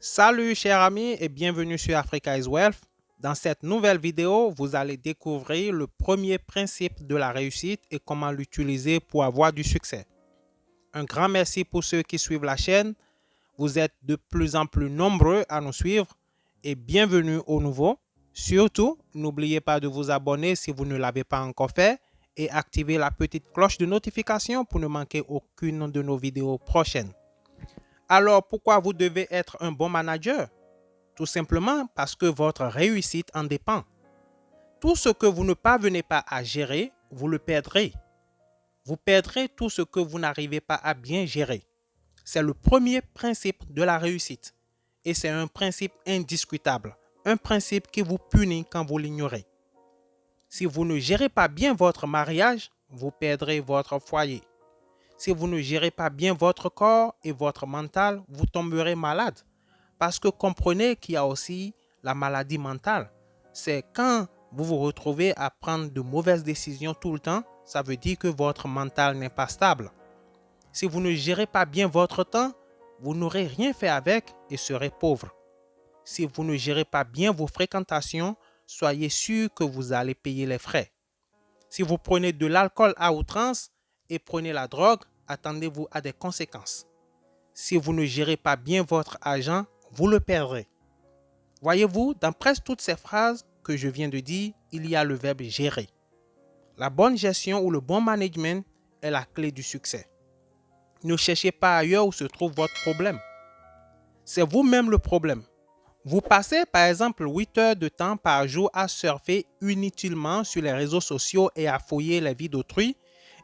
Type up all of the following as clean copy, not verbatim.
Salut chers amis et bienvenue sur Africa is Wealth. Dans cette nouvelle vidéo, vous allez découvrir le premier principe de la réussite et comment l'utiliser pour avoir du succès. Un grand merci pour ceux qui suivent la chaîne. Vous êtes de plus en plus nombreux à nous suivre et bienvenue aux nouveaux. Surtout, n'oubliez pas de vous abonner si vous ne l'avez pas encore fait et activer la petite cloche de notification pour ne manquer aucune de nos vidéos prochaines. Alors, pourquoi vous devez être un bon manager? Tout simplement parce que votre réussite en dépend. Tout ce que vous ne parvenez pas à gérer, vous le perdrez. Vous perdrez tout ce que vous n'arrivez pas à bien gérer. C'est le premier principe de la réussite. Et c'est un principe indiscutable. Un principe qui vous punit quand vous l'ignorez. Si vous ne gérez pas bien votre mariage, vous perdrez votre foyer. Si vous ne gérez pas bien votre corps et votre mental, vous tomberez malade. Parce que comprenez qu'il y a aussi la maladie mentale. C'est quand vous vous retrouvez à prendre de mauvaises décisions tout le temps, ça veut dire que votre mental n'est pas stable. Si vous ne gérez pas bien votre temps, vous n'aurez rien fait avec et serez pauvre. Si vous ne gérez pas bien vos fréquentations, soyez sûr que vous allez payer les frais. Si vous prenez de l'alcool à outrance et prenez la drogue, attendez-vous à des conséquences. Si vous ne gérez pas bien votre argent, vous le perdrez. Voyez-vous, dans presque toutes ces phrases que je viens de dire, il y a le verbe gérer. La bonne gestion ou le bon management est la clé du succès. Ne cherchez pas ailleurs où se trouve votre problème. C'est vous-même le problème. Vous passez par exemple 8 heures de temps par jour à surfer inutilement sur les réseaux sociaux et à fouiller les vies d'autrui.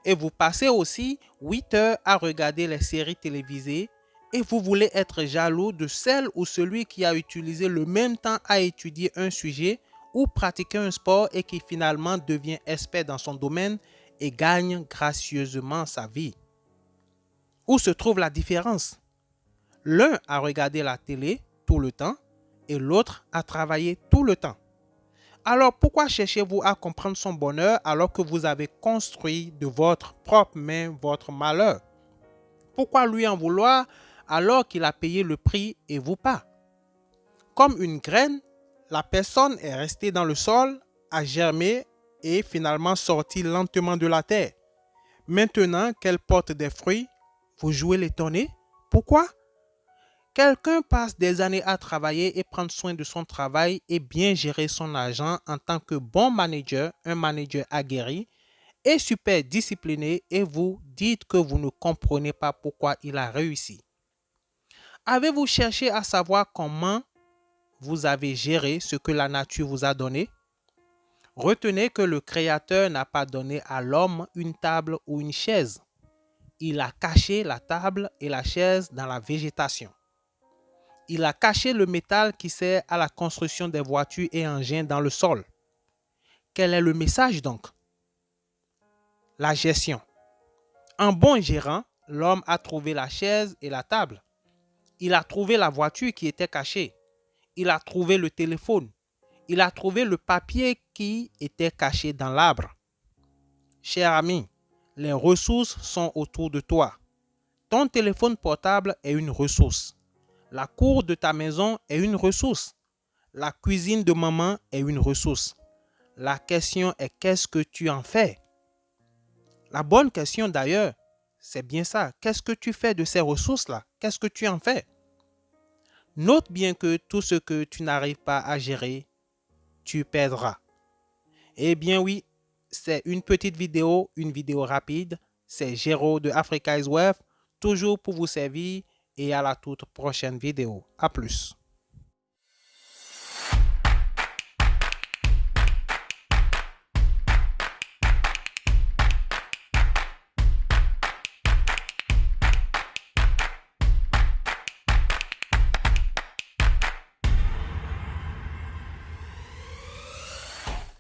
Et vous passez aussi 8 heures à regarder les séries télévisées et vous voulez être jaloux de celle ou celui qui a utilisé le même temps à étudier un sujet ou pratiquer un sport et qui finalement devient expert dans son domaine et gagne gracieusement sa vie. Où se trouve la différence? L'un a regardé la télé tout le temps et l'autre a travaillé tout le temps. Alors pourquoi cherchez-vous à comprendre son bonheur alors que vous avez construit de votre propre main votre malheur? Pourquoi lui en vouloir alors qu'il a payé le prix et vous pas? Comme une graine, la personne est restée dans le sol, a germé et finalement sorti lentement de la terre. Maintenant qu'elle porte des fruits, vous jouez l'étonné? Pourquoi? Quelqu'un passe des années à travailler et prendre soin de son travail et bien gérer son argent en tant que bon manager, un manager aguerri et super discipliné et vous dites que vous ne comprenez pas pourquoi il a réussi. Avez-vous cherché à savoir comment vous avez géré ce que la nature vous a donné? Retenez que le Créateur n'a pas donné à l'homme une table ou une chaise. Il a caché la table et la chaise dans la végétation. Il a caché le métal qui sert à la construction des voitures et engins dans le sol. Quel est le message donc? La gestion. En bon gérant, l'homme a trouvé la chaise et la table. Il a trouvé la voiture qui était cachée. Il a trouvé le téléphone. Il a trouvé le papier qui était caché dans l'arbre. Cher ami, les ressources sont autour de toi. Ton téléphone portable est une ressource. La cour de ta maison est une ressource. La cuisine de maman est une ressource. La question est qu'est-ce que tu en fais? La bonne question d'ailleurs, c'est bien ça. Qu'est-ce que tu fais de ces ressources-là? Qu'est-ce que tu en fais? Note bien que tout ce que tu n'arrives pas à gérer, tu perdras. Eh bien oui, c'est une petite vidéo, une vidéo rapide. C'est Géraud de Africa is Wealth, toujours pour vous servir et à la toute prochaine vidéo. À plus.